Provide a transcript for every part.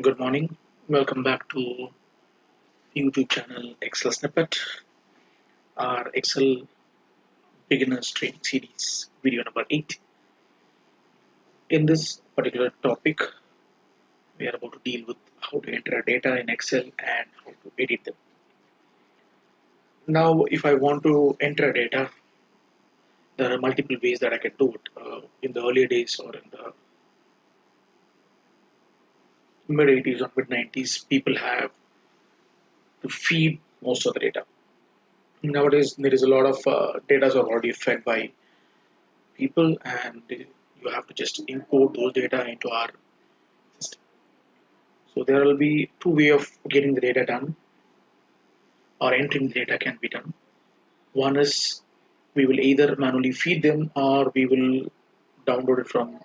Good morning. Welcome back to YouTube channel Excel Snippet, our Excel Beginners Training Series, video number 8. In this particular topic, we are about to deal with how to enter data in Excel and how to edit them. Now, if I want to enter data, there are multiple ways that I can do it. In the earlier days or in the mid 80s or mid 90s, people have to feed most of the data. Nowadays, there is a lot of data are already fed by people, and you have to just import those data into our system. So there will be two way of getting the data done or entering the data can be done. One is we will either manually feed them or we will download it from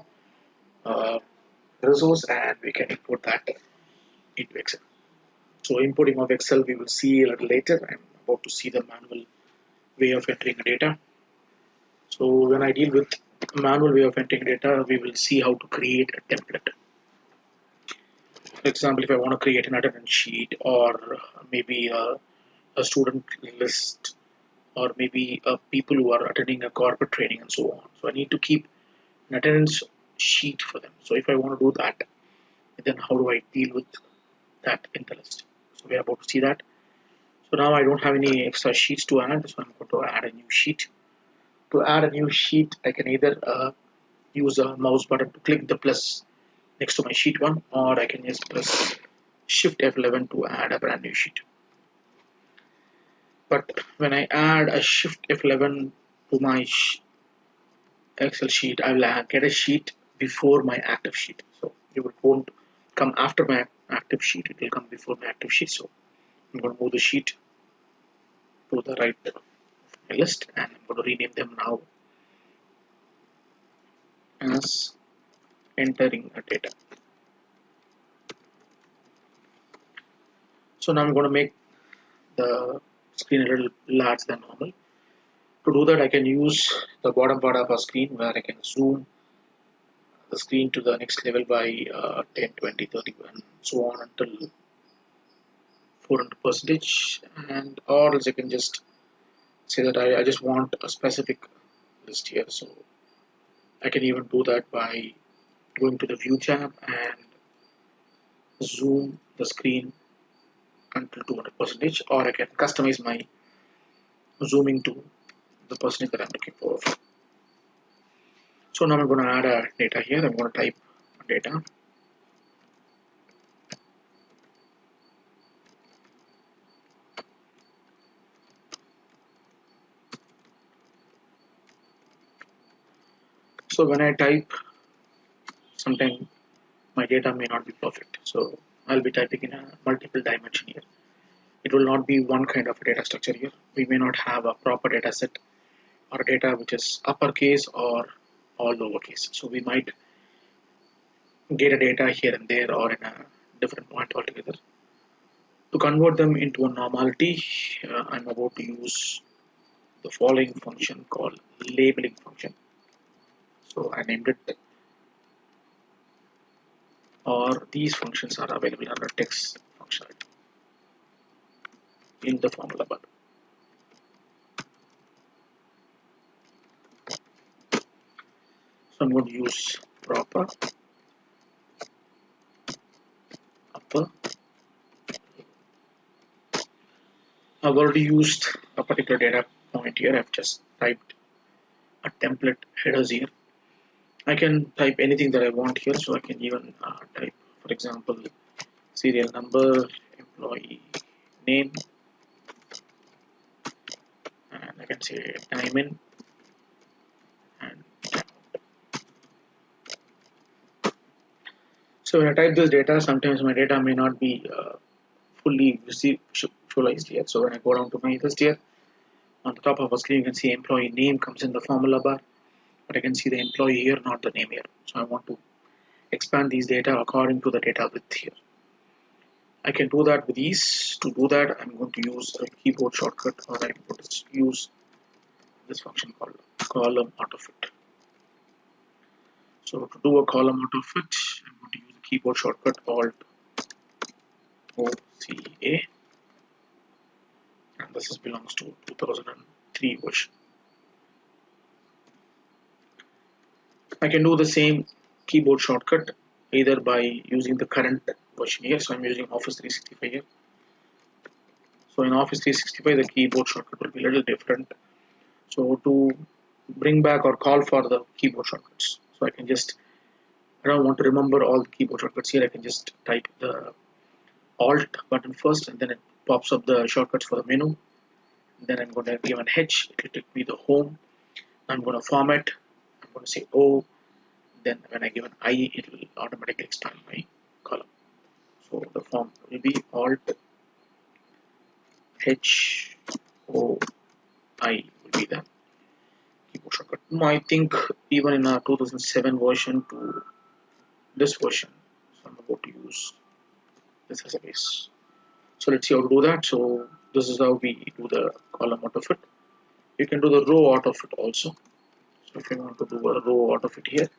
uh, resource and we can import that into Excel. So importing of Excel we will see a little later. I'm about to see the manual way of entering data. So when I deal with manual way of entering data, we will see how to create a template. For example, if I want to create an attendance sheet or maybe a student list or maybe people who are attending a corporate training and so on. So I need to keep an attendance sheet for them. So if I want to do that, then how do I deal with that in the list? So we're about to see that. So now I don't have any extra sheets to add, so I'm going to add a new sheet. To add a new sheet, I can either use a mouse button to click the plus next to my sheet 1, or I can just press Shift F11 to add a brand new sheet. But when I add a Shift F11 to my Excel sheet, I will get a sheet before my active sheet. So it won't come after my active sheet, it will come before my active sheet. So I'm going to move the sheet to the right of my list and I'm going to rename them now as entering a data. So now I'm going to make the screen a little larger than normal. To do that, I can use the bottom part of our screen where I can zoom the screen to the next level by 10, 20, 30, and so on until 400%. And or else I can just say that I just want a specific list here. So I can even do that by going to the View tab and zoom the screen until 200%, or I can customize my zooming to the percentage that I'm looking for. So now I'm going to add a data here. I'm going to type data. So when I type, sometimes my data may not be perfect. So I'll be typing in a multiple dimension here. It will not be one kind of data structure here. We may not have a proper data set or data which is uppercase or all lowercase. So we might get a data here and there or in a different point altogether. To convert them into a normality, I'm about to use the following function called labeling function. So I named it, or these functions are available under text functionality in the formula bar. So I'm going to use proper, upper. I've already used a particular data point here. I've just typed a template headers here. I can type anything that I want here. So I can even type, for example, serial number, employee name, and I can say time in and time out. So when I type this data, sometimes my data may not be fully visualized yet. So when I go down to my list here, on the top of the screen, you can see employee name comes in the formula bar, but I can see the employee here, not the name here. So I want to expand these data according to the data width here. I can do that with ease. To do that, I'm going to use a keyboard shortcut, or I'm going to use this function called column autofit. So to do a column autofit, I'm going to use the keyboard shortcut Alt OCA, and this belongs to 2003 version. I can do the same keyboard shortcut either by using the current version here. So I'm using Office 365 here. So in Office 365, the keyboard shortcut will be a little different. So to bring back or call for the keyboard shortcuts, so I can just, I don't want to remember all the keyboard shortcuts here. I can just type the Alt button first, and then it pops up the shortcuts for the menu. Then I'm going to give an H, it will take me the home. I'm going to format, I'm going to say O. Then when I give an I, it will automatically expand my column. So the form will be Alt H O I will be the keyboard shortcut. I think even in our 2007 version to this version, so I'm about to use this as a base. So let's see how to do that. So this is how we do the column out of it. You can do the row out of it also. So if you want to do a row out of it here,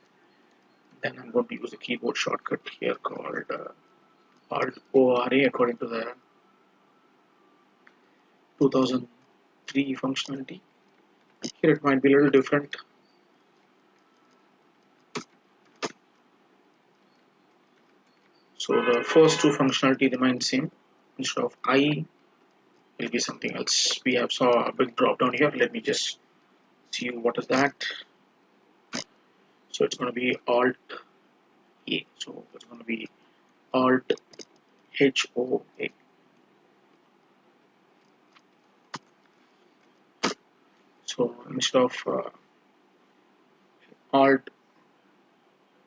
then I'm going to use a keyboard shortcut here called Alt ORA according to the 2003 functionality. Here it might be a little different. So the first two functionality remain same. Instead of I, will be something else. We have saw a big drop down here. Let me just see what is that. So it's going to be Alt A. So it's going to be Alt HOA. So instead of Alt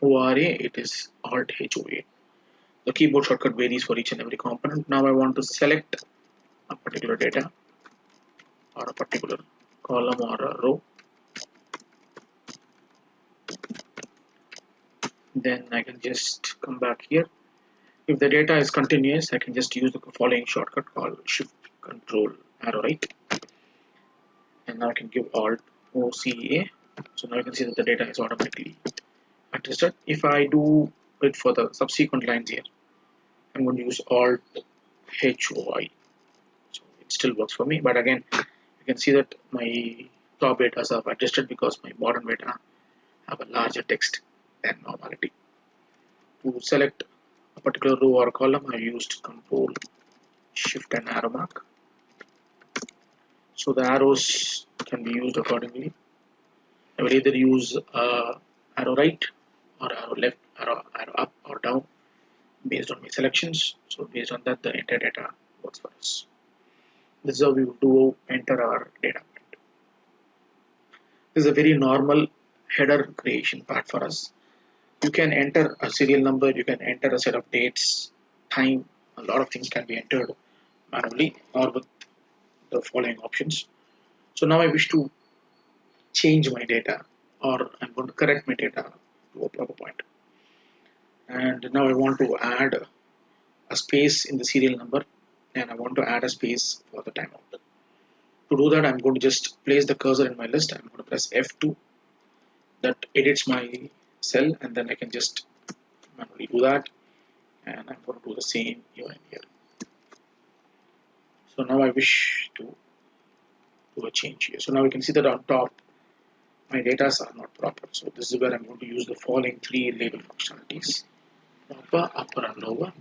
ORA, it is Alt HOA. The keyboard shortcut varies for each and every component. Now I want to select a particular data or a particular column or a row. Then I can just come back here. If the data is continuous, I can just use the following shortcut called Shift Control Arrow Right. And now I can give Alt OCA. So now you can see that the data is automatically adjusted. If I do it for the subsequent lines here, I'm going to use Alt HOI. So it still works for me, but again, you can see that my top data have adjusted because my bottom data have a larger text than normality. To select a particular row or column, I used Control Shift and arrow mark. So the arrows can be used accordingly. I will either use arrow right or arrow left, arrow up or down based on my selections. So based on that, the entire data works for us. This is how we do enter our data. This is a very normal header creation part for us. You can enter a serial number, you can enter a set of dates, time, a lot of things can be entered manually or with the following options. So now I wish to change my data, or I'm going to correct my data to a proper point. And now I want to add a space in the serial number, and I want to add a space for the timeout. To do that, I'm going to just place the cursor in my list. I'm going to press F2. That edits my cell, and then I can just manually do that. And I'm going to do the same even in here. So now I wish to do a change here. So now we can see that on top, my data are not proper. So this is where I'm going to use the following three label functionalities: proper, upper, and lower.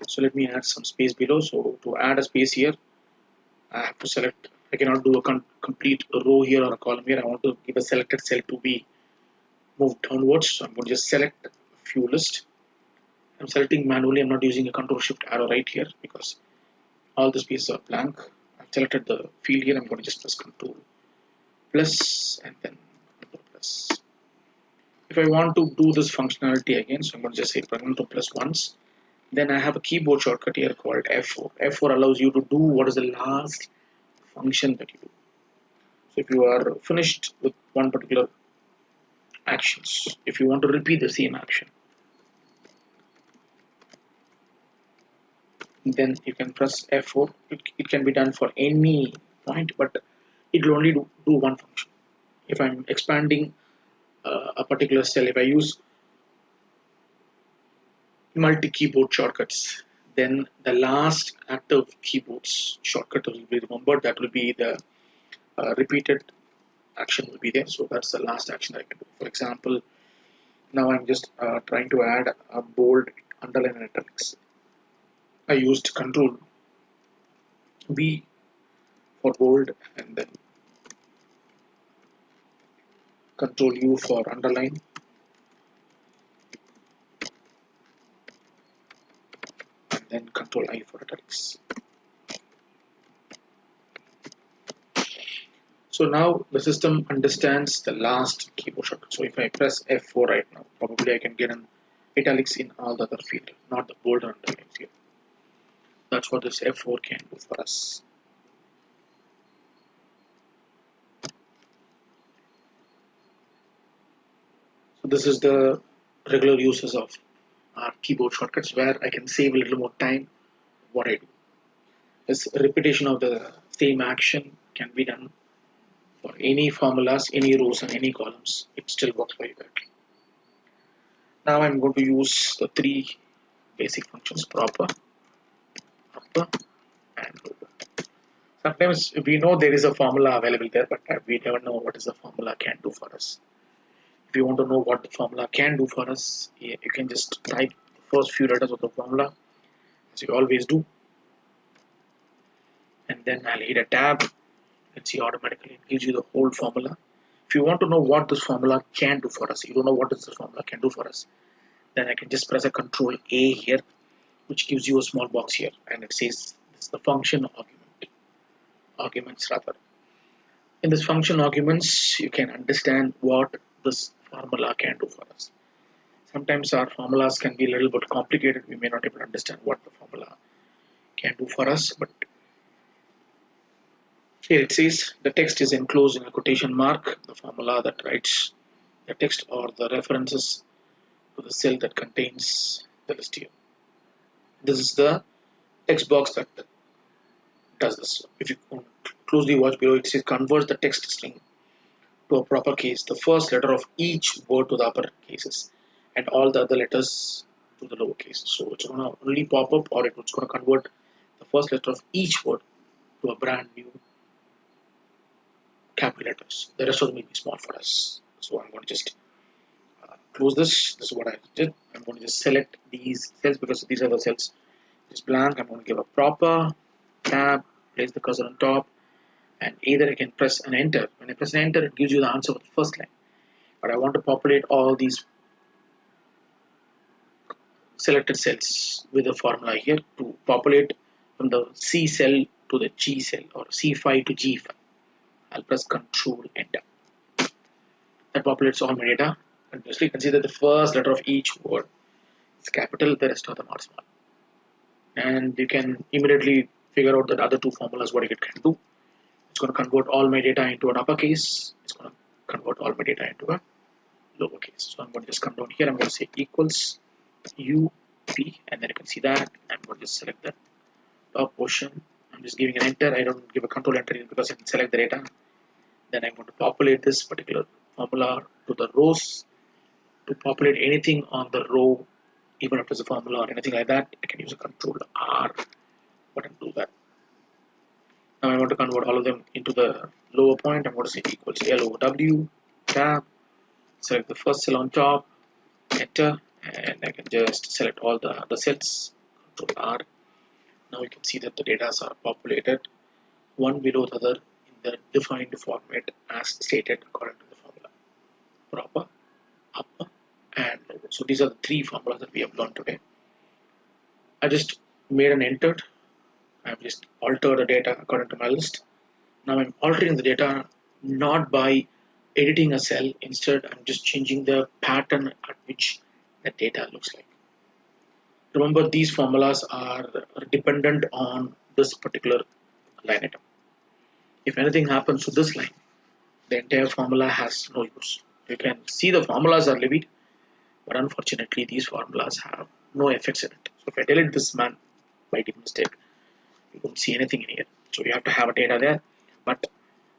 So let me add some space below. So to add a space here, I have to select. I cannot do a complete row here or a column here. I want to give a selected cell to be moved downwards. So I'm going to just select a few list. I'm selecting manually. I'm not using a Control Shift arrow right here because all the spaces are blank. I've selected the field here. I'm going to just press Control plus and then Control plus. If I want to do this functionality again, so I'm going to just say Control plus once. Then I have a keyboard shortcut here called F4. F4 allows you to do what is the last function that you do. So if you are finished with one particular actions, if you want to repeat the same action, then you can press F4. It can be done for any point, but it will only do one function. If I'm expanding a particular cell, if I use multi keyboard shortcuts, then the last active keyboards shortcut will be remembered. That will be the repeated action will be there. So that's the last action I can do. For example, now I'm just trying to add a bold, underline, and italics. I used Control B for bold and then Control U for underline and then Control I for italics. So now the system understands the last keyboard shortcut. So if I press F4 right now, probably I can get an italics in all the other field, not the bold and underline field. That's what this F4 can do for us. So this is the regular uses of our keyboard shortcuts where I can save a little more time. What I do is repetition of the same action can be done for any formulas, any rows and any columns. It still works very well. Now I'm going to use the three basic functions: proper, upper and lower. Sometimes we know there is a formula available there, but we never know what is the formula can do for us. If you want to know what the formula can do for us, you can just type the first few letters of the formula, as you always do, and then I'll hit a tab. And see, automatically it gives you the whole formula. If you want to know what this formula can do for us, you don't know what this formula can do for us, then I can just press a Control A here, which gives you a small box here, and it says this is the function arguments rather. In this function arguments, you can understand what this formula can do for us. Sometimes our formulas can be a little bit complicated. We may not even understand what the formula can do for us, but here it says the text is enclosed in a quotation mark, the formula that writes the text or the references to the cell that contains the list here. This is the text box that does this. If you closely watch below, it says converts the text string to a proper case, the first letter of each word to the upper cases and all the other letters to the lower cases. So it's going to only pop up, or it's going to convert the first letter of each word to a brand new capital letters. The rest of them will be small for us. So I'm going to just close this. This is what I did. I'm going to just select these cells because these are the cells. It's blank. I'm going to give a proper tab, place the cursor on top, and either I can press an enter. When I press an enter, it gives you the answer for the first line. But I want to populate all these selected cells with a formula here to populate from the C cell to the G cell or C5 to G5. I'll press Control Enter. That populates all my data. And you can see that the first letter of each word is capital, the rest of them are small. And you can immediately figure out that other two formulas what it can do. It's going to convert all my data into an uppercase. It's going to convert all my data into a lowercase. So I'm going to just come down here. I'm going to say equals UP, and then you can see that. I'm going to just select the top portion. I'm just giving an enter. I don't give a Control Enter because I can select the data. Then I'm going to populate this particular formula to the rows. To populate anything on the row, even if it's a formula or anything like that, I can use a Control R button to do that. Now I want to convert all of them into the lower point. I'm going to say equals LOW, tab, select the first cell on top, enter, and I can just select all the other cells, Control R. Now you can see that the data are populated one below the other in the defined format as stated according to the formula. Proper, upper, and lower. So these are the three formulas that we have learned today. I just made an enter. I've just altered the data according to my list. Now I'm altering the data not by editing a cell. Instead, I'm just changing the pattern at which the data looks like. Remember, these formulas are dependent on this particular line item. If anything happens to this line, the entire formula has no use. You can see the formulas are living, but unfortunately, these formulas have no effects in it. So if I delete this man by mistake, you won't see anything in here. So you have to have a data there. But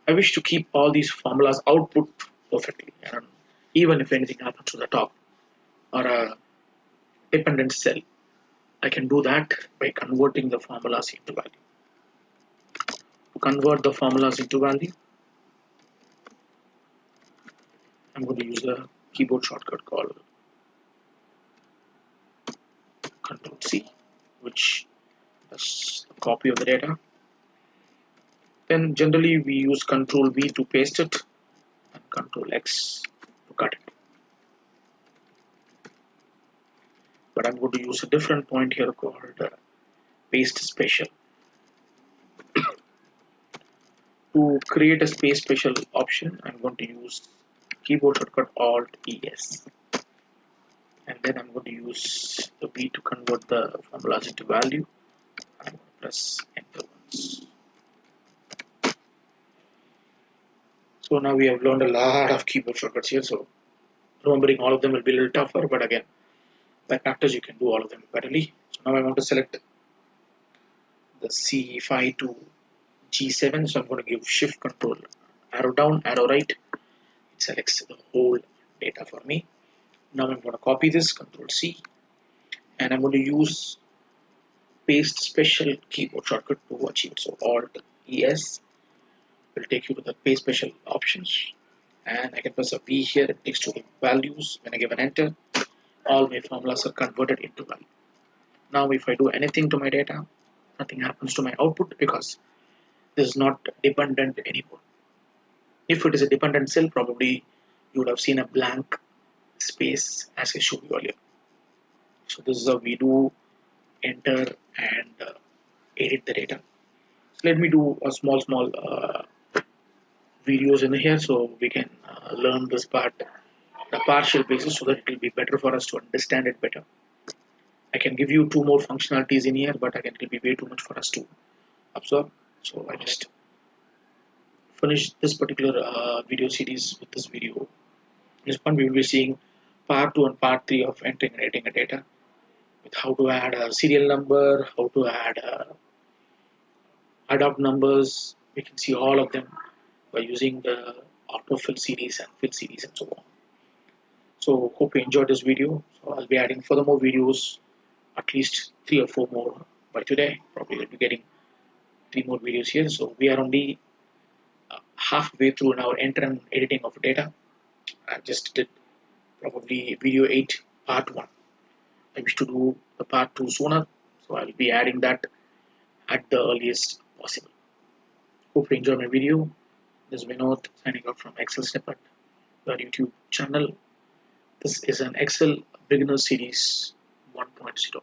I wish to keep all these formulas output perfectly. And even if anything happens to the top or a dependent cell, I can do that by converting the formulas into value. To convert the formulas into value, I'm going to use a keyboard shortcut called Control C, which is a copy of the data. Then generally we use Control V to paste it and Control X to cut it. But I'm going to use a different point here called paste special. To create a space special option, I'm going to use keyboard shortcut Alt ES. And then I'm going to use the V to convert the formulas into value. I'm going to press enter once. So now we have learned a lot of keyboard shortcuts here. So remembering all of them will be a little tougher, but again, by practice you can do all of them readily. So now I want to select the C5 to G7. So I'm going to give Shift Control arrow down, arrow right. It selects the whole data for me. Now I'm going to copy this, Control C, and I'm going to use paste special keyboard shortcut to achieve it. So Alt ES will take you to the paste special options, and I can press a V here. It takes to the values. When I give an enter, all my formulas are converted into value. Now if I do anything to my data, nothing happens to my output because this is not dependent anymore. If it is a dependent cell, probably you would have seen a blank space as I showed you earlier. So this is how we do enter and edit the data. So let me do a small videos in here so we can learn this part, the partial basis, so that it will be better for us to understand it better. I can give you two more functionalities in here, but again it will be way too much for us to absorb. So I just finish this particular video series with this video. In this one we will be seeing part 2 and part 3 of entering and editing a data, with how to add a serial number, how to add adopt numbers. We can see all of them by using the autofill series and fill series and so on. So hope you enjoyed this video. So I'll be adding further more videos, at least 3 or 4 more by today. Probably will be getting 3 more videos here. So we are only halfway through now enter and editing of data. I just did probably video 8 part 1. I wish to do the part 2 sooner, so I'll be adding that at the earliest possible. Hope you enjoy my video. This is Vinod signing out from Excel Snippet, our YouTube channel. This is an Excel beginner series 1.0.